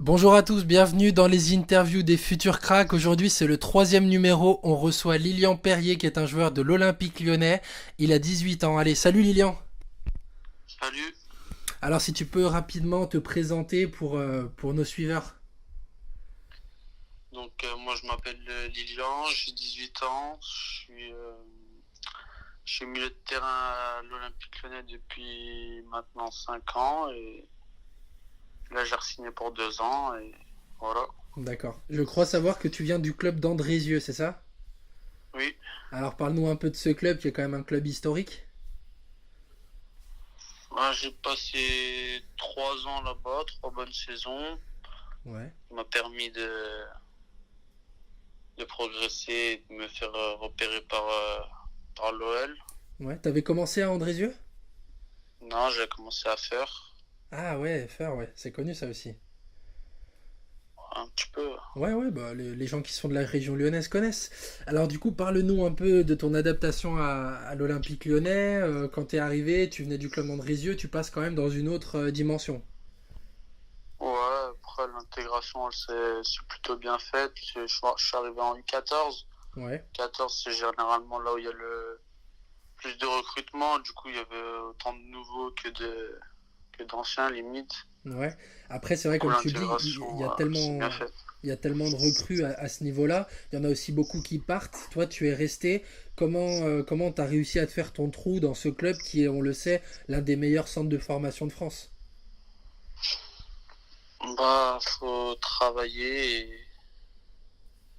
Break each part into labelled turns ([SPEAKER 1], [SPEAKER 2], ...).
[SPEAKER 1] Bonjour à tous, bienvenue dans les interviews des futurs cracks. Aujourd'hui, c'est le troisième numéro. On reçoit Lilian Perrier, qui est un joueur de l'Olympique Lyonnais. Il a 18 ans. Allez, salut Lilian.
[SPEAKER 2] Salut,
[SPEAKER 1] Alors, si tu peux rapidement te présenter pour nos suiveurs.
[SPEAKER 2] moi je m'appelle Lilian, j'ai 18 ans, je suis milieu de terrain à l'Olympique Lyonnais depuis maintenant 5 ans et là j'ai re-signé pour 2 ans et voilà.
[SPEAKER 1] D'accord. Je crois savoir que tu viens du club d'Andrézieux, c'est ça?
[SPEAKER 2] Oui,
[SPEAKER 1] Alors, parle-nous un peu de ce club qui est quand même un club historique.
[SPEAKER 2] moi, j'ai passé 3 ans là-bas, 3 bonnes saisons,
[SPEAKER 1] Ouais.
[SPEAKER 2] ça m'a permis de progresser et de me faire repérer par l'OL.
[SPEAKER 1] Ouais. T'avais commencé à Andrézieux?
[SPEAKER 2] Non, j'ai commencé à faire
[SPEAKER 1] Ah ouais, faire, ouais. C'est connu ça aussi.
[SPEAKER 2] un petit peu.
[SPEAKER 1] Ouais, ouais, bah, les gens qui sont de la région lyonnaise connaissent. Alors du coup, parle-nous un peu de ton adaptation à l'Olympique lyonnais. Quand t'es arrivé, tu venais du club d'Andrézieux, tu passes quand même dans une autre dimension.
[SPEAKER 2] Ouais, après l'intégration, c'est plutôt bien fait. Je suis arrivé en U14.
[SPEAKER 1] Ouais,
[SPEAKER 2] 14, c'est généralement là où il y a le plus de recrutement. Du coup, il y avait autant de nouveaux que d'anciens, limite.
[SPEAKER 1] ouais. Après, c'est
[SPEAKER 2] Du
[SPEAKER 1] vrai,
[SPEAKER 2] coup,
[SPEAKER 1] comme tu dis, il y
[SPEAKER 2] l'intégration,
[SPEAKER 1] a
[SPEAKER 2] c'est bien
[SPEAKER 1] tellement,
[SPEAKER 2] fait.
[SPEAKER 1] il y a tellement de recrues à ce niveau-là. Il y en a aussi beaucoup qui partent. Toi, tu es resté. Comment t'as réussi à te faire ton trou dans ce club qui est, on le sait, l'un des meilleurs centres de formation de France?
[SPEAKER 2] Bah, faut travailler et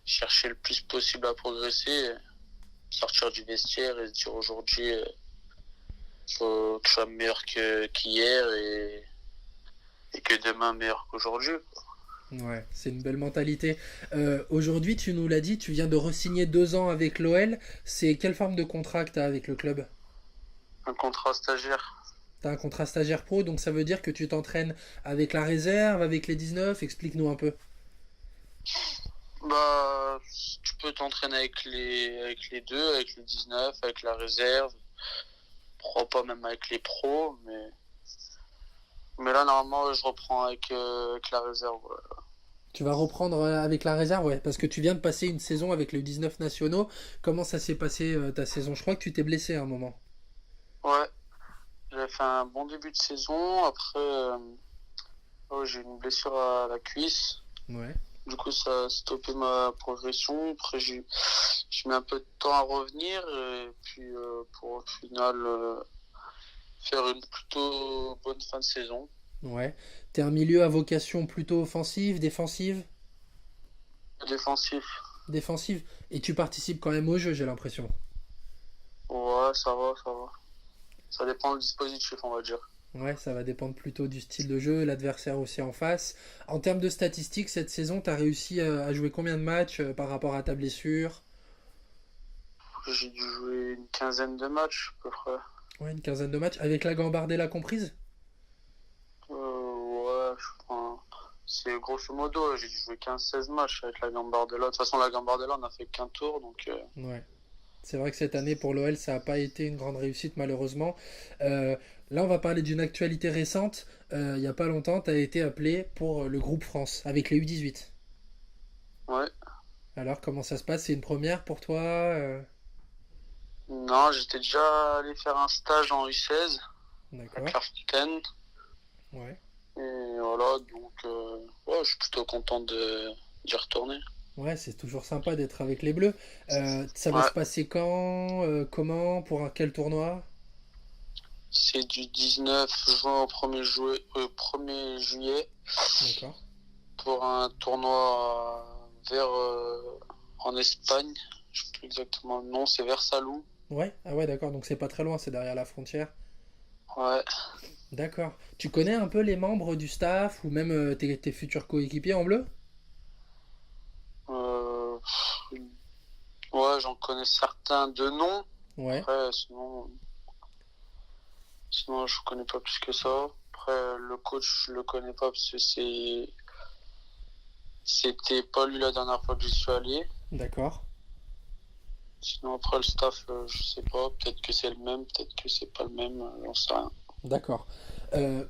[SPEAKER 2] chercher le plus possible à progresser, sortir du vestiaire et se dire aujourd'hui, faut que je sois meilleur qu'hier et que demain meilleur qu'aujourd'hui.
[SPEAKER 1] Ouais, c'est une belle mentalité. Aujourd'hui, tu nous l'as dit, tu viens de re-signer 2 ans avec l'OL. C'est quelle forme de contrat que tu as avec le club?
[SPEAKER 2] Un contrat stagiaire.
[SPEAKER 1] Tu as un contrat stagiaire pro, donc ça veut dire que tu t'entraînes avec la réserve, avec les 19. Explique-nous un peu.
[SPEAKER 2] Bah, tu peux t'entraîner avec les deux, avec les 19, avec la réserve, pourquoi pas même avec les pros, mais là, normalement, je reprends avec la réserve. Ouais.
[SPEAKER 1] Tu vas reprendre avec la réserve, ouais, parce que tu viens de passer une saison avec les 19 nationaux. Comment ça s'est passé ta saison? Je crois que tu t'es blessé à un moment.
[SPEAKER 2] Ouais, j'avais fait un bon début de saison. Après, oh, j'ai eu une blessure à la cuisse.
[SPEAKER 1] Ouais.
[SPEAKER 2] Du coup, ça a stoppé ma progression. Après, j'ai mis un peu de temps à revenir. Et puis, pour au final faire une plutôt bonne fin de saison.
[SPEAKER 1] Ouais. T'es un milieu à vocation plutôt offensive, défensive?
[SPEAKER 2] Défensif,
[SPEAKER 1] Défensive. Et tu participes quand même au jeu, j'ai l'impression.
[SPEAKER 2] ouais, ça va, ça va. Ça dépend du dispositif, on va dire.
[SPEAKER 1] Ouais, ça va dépendre plutôt du style de jeu, l'adversaire aussi en face. En termes de statistiques, cette saison, t'as réussi à jouer combien de matchs par rapport à ta blessure?
[SPEAKER 2] J'ai dû jouer une quinzaine de matchs, à peu près.
[SPEAKER 1] Ouais, une quinzaine de matchs, avec la Gambardella comprise?
[SPEAKER 2] Ouais, enfin, c'est grosso modo, j'ai dû jouer 15 16 matchs avec la Gambardella. De toute façon, la Gambardella, on n'a fait qu'un tour, donc
[SPEAKER 1] Ouais. C'est vrai que cette année pour l'OL, ça n'a pas été une grande réussite malheureusement. Euh, Là, on va parler d'une actualité récente. Il n'y a pas longtemps, tu as été appelé pour le groupe France avec les U18.
[SPEAKER 2] ouais.
[SPEAKER 1] Alors, comment ça se passe? C'est une première pour toi?
[SPEAKER 2] Non, j'étais déjà allé faire un stage en U16 à
[SPEAKER 1] D'accord.
[SPEAKER 2] Clairefontaine.
[SPEAKER 1] Ouais.
[SPEAKER 2] Et voilà, donc ouais, je suis plutôt content d'y retourner.
[SPEAKER 1] Ouais, c'est toujours sympa d'être avec les Bleus. Ça va se
[SPEAKER 2] Ouais,
[SPEAKER 1] passer quand? Comment? Pour quel tournoi?
[SPEAKER 2] c'est du 19 juin au 1er juillet
[SPEAKER 1] D'accord.
[SPEAKER 2] pour un tournoi en Espagne. Je sais plus exactement le nom, c'est vers Salou.
[SPEAKER 1] Ouais? Ah ouais, d'accord. Donc c'est pas très loin, c'est derrière la frontière.
[SPEAKER 2] Ouais.
[SPEAKER 1] D'accord. Tu connais un peu les membres du staff ou même tes futurs coéquipiers en bleu?
[SPEAKER 2] Euh, ouais, j'en connais certains de nom.
[SPEAKER 1] Ouais.
[SPEAKER 2] Après, sinon, je connais pas plus que ça. Après, le coach, je le connais pas parce que c'était pas lui la dernière fois que j'y suis allé.
[SPEAKER 1] D'accord.
[SPEAKER 2] Sinon, après, le staff, je sais pas. Peut-être que c'est le même, peut-être que c'est pas le même, j'en sais rien.
[SPEAKER 1] D'accord.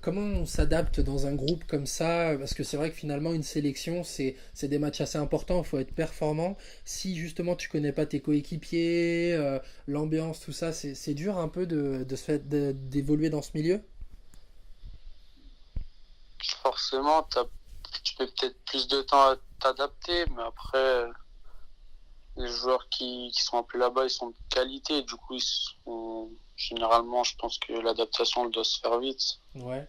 [SPEAKER 1] Comment on s'adapte dans un groupe comme ça? Parce que c'est vrai que finalement, une sélection, c'est des matchs assez importants, il faut être performant. Si justement tu connais pas tes coéquipiers, l'ambiance, tout ça, c'est dur un peu d'évoluer dans ce milieu?
[SPEAKER 2] Forcément, tu peux peut-être plus de temps à t'adapter, mais après, les joueurs qui sont appelés là-bas, ils sont de qualité. Du coup, généralement, je pense que l'adaptation elle doit se faire vite.
[SPEAKER 1] Ouais.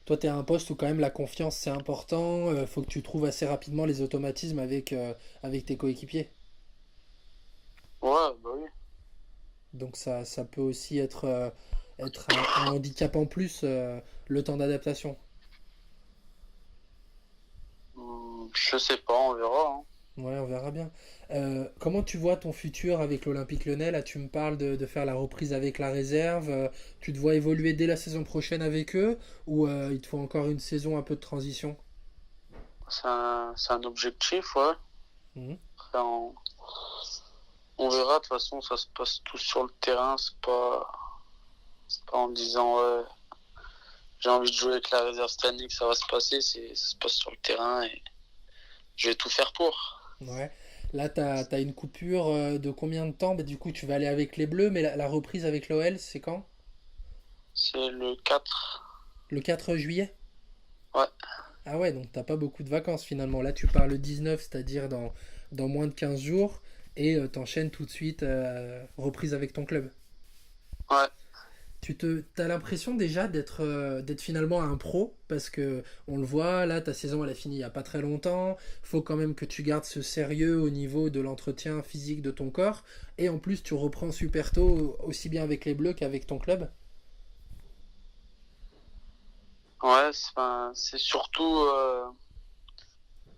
[SPEAKER 1] Toi, tu es à un poste où quand même la confiance c'est important, faut que tu trouves assez rapidement les automatismes avec tes coéquipiers.
[SPEAKER 2] Ouais, bah oui.
[SPEAKER 1] Donc ça peut aussi être un handicap en plus, le temps d'adaptation.
[SPEAKER 2] Je sais pas, on verra, hein.
[SPEAKER 1] Ouais, on verra bien. Comment tu vois ton futur avec l'Olympique Lyonnais? Là, tu me parles de faire la reprise avec la réserve. Tu te vois évoluer dès la saison prochaine avec eux ou il te faut encore une saison un peu de transition?
[SPEAKER 2] C'est un objectif, ouais.
[SPEAKER 1] Mhm.
[SPEAKER 2] Après, on verra, de toute façon, ça se passe tout sur le terrain. C'est pas en disant, ouais, j'ai envie de jouer avec la réserve cette année que ça va se passer. Ça se passe sur le terrain et je vais tout faire pour.
[SPEAKER 1] Ouais. Là, t'as une coupure de combien de temps? Bah, du coup, tu vas aller avec les Bleus, mais la reprise avec l'OL, c'est quand?
[SPEAKER 2] C'est le 4.
[SPEAKER 1] Le 4 juillet?
[SPEAKER 2] Ouais,
[SPEAKER 1] Ah ouais, donc t'as pas beaucoup de vacances finalement. Là, tu pars le 19, c'est-à-dire dans moins de 15 jours, et t'enchaînes tout de suite reprise avec ton club.
[SPEAKER 2] ouais.
[SPEAKER 1] T'as l'impression déjà d'être finalement un pro, parce que on le voit, là, ta saison, elle a fini il y a pas très longtemps. Faut quand même que tu gardes ce sérieux au niveau de l'entretien physique de ton corps, et en plus, tu reprends super tôt, aussi bien avec les Bleus qu'avec ton club.
[SPEAKER 2] Ouais, c'est surtout,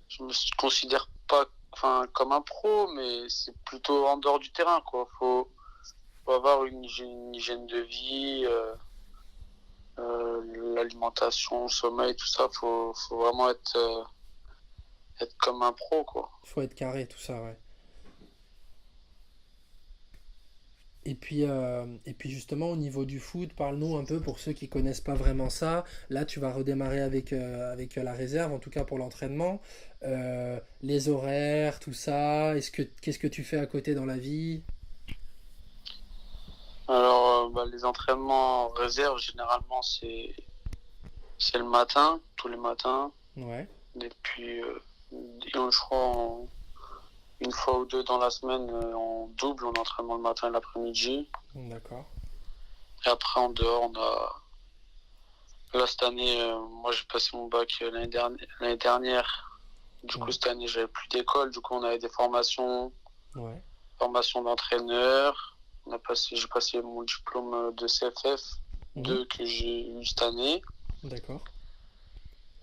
[SPEAKER 2] je me considère pas, enfin, comme un pro, mais c'est plutôt en dehors du terrain, quoi. Faut avoir une hygiène de vie, l'alimentation, le sommeil, tout ça. Faut vraiment être comme un pro, quoi.
[SPEAKER 1] Faut être carré, tout ça, ouais. Et puis justement, au niveau du foot, parle-nous un peu pour ceux qui connaissent pas vraiment ça. Là, tu vas redémarrer avec la réserve, en tout cas pour l'entraînement. Les horaires, tout ça. Qu'est-ce que tu fais à côté dans la vie?
[SPEAKER 2] Alors, bah, les entraînements en réserve, généralement, c'est le matin, tous les matins.
[SPEAKER 1] Ouais,
[SPEAKER 2] Et puis, je crois, une fois ou deux dans la semaine, on double, on entraînement le matin et l'après-midi.
[SPEAKER 1] d'accord.
[SPEAKER 2] Et après, en dehors, on a. Là, cette année, moi, j'ai passé mon bac l'année dernière. Du coup,
[SPEAKER 1] Ouais,
[SPEAKER 2] cette année, j'avais plus d'école. Du coup, on avait des
[SPEAKER 1] ouais.
[SPEAKER 2] formations d'entraîneur. J'ai passé mon diplôme de CFF
[SPEAKER 1] Mhm,
[SPEAKER 2] 2 que j'ai eu cette année.
[SPEAKER 1] d'accord.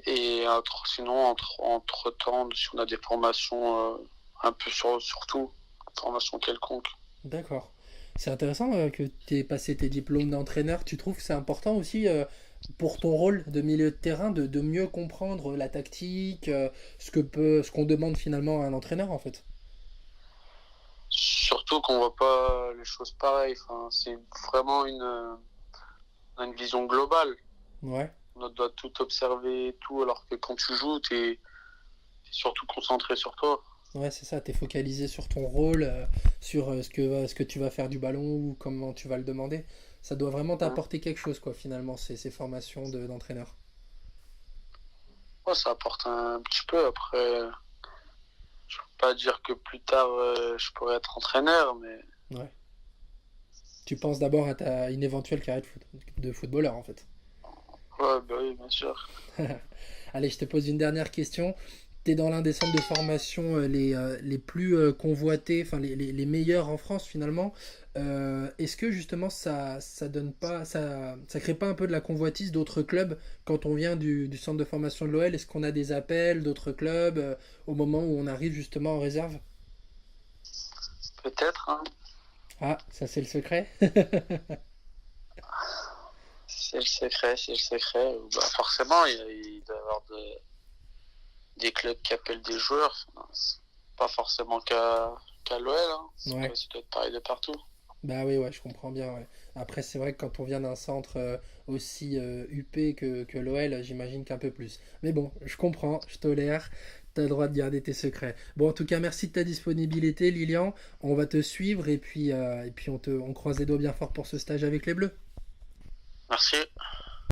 [SPEAKER 2] Et sinon, entre-temps, si on a des formations un peu sur tout, formation quelconque.
[SPEAKER 1] D'accord. C'est intéressant que tu aies passé tes diplômes d'entraîneur. Tu trouves que c'est important aussi pour ton rôle de milieu de terrain de mieux comprendre la tactique, ce qu'on demande finalement à un entraîneur en fait.
[SPEAKER 2] Surtout qu'on voit pas les choses pareilles. Enfin, c'est vraiment une vision globale.
[SPEAKER 1] Ouais,
[SPEAKER 2] On doit tout observer et tout, alors que quand tu joues, t'es surtout concentré sur toi.
[SPEAKER 1] ouais, c'est ça. T'es focalisé sur ton rôle, sur ce que tu vas faire du ballon ou comment tu vas le demander. Ça doit vraiment
[SPEAKER 2] Hein.
[SPEAKER 1] t'apporter quelque chose, quoi, finalement, ces formations d'entraîneur.
[SPEAKER 2] Ouais, ça apporte un petit peu. Après, je peux pas dire que plus tard, je pourrais être entraîneur, mais
[SPEAKER 1] Ouais. Tu penses d'abord à une éventuelle carrière de footballeur, en fait.
[SPEAKER 2] ouais, bah oui, bien sûr.
[SPEAKER 1] Allez, je te pose une dernière question. Tu es dans l'un des centres de formation les plus convoités, enfin les meilleurs en France finalement. Est-ce que justement ça donne pas, ça crée pas un peu de la convoitise d'autres clubs quand on vient du centre de formation de l'OL? Est-ce qu'on a des appels d'autres clubs au moment où on arrive justement en réserve?
[SPEAKER 2] Peut-être, hein.
[SPEAKER 1] Ah, ça c'est le secret.
[SPEAKER 2] C'est le secret, c'est le secret. Bah, forcément, il doit y avoir des clubs qui appellent des joueurs. Enfin, c'est pas forcément qu'à l'OL, hein.
[SPEAKER 1] Ouais.
[SPEAKER 2] Ça doit être pareil de partout.
[SPEAKER 1] Bah oui, ouais, je comprends bien. Ouais. Après, c'est vrai que quand on vient d'un centre aussi huppé que l'OL, j'imagine qu'un peu plus. Mais bon, je comprends, je tolère. T'as le droit de garder tes secrets. Bon, en tout cas, merci de ta disponibilité, Lilian. On va te suivre et puis on croise les doigts bien fort pour ce stage avec les Bleus.
[SPEAKER 2] Merci.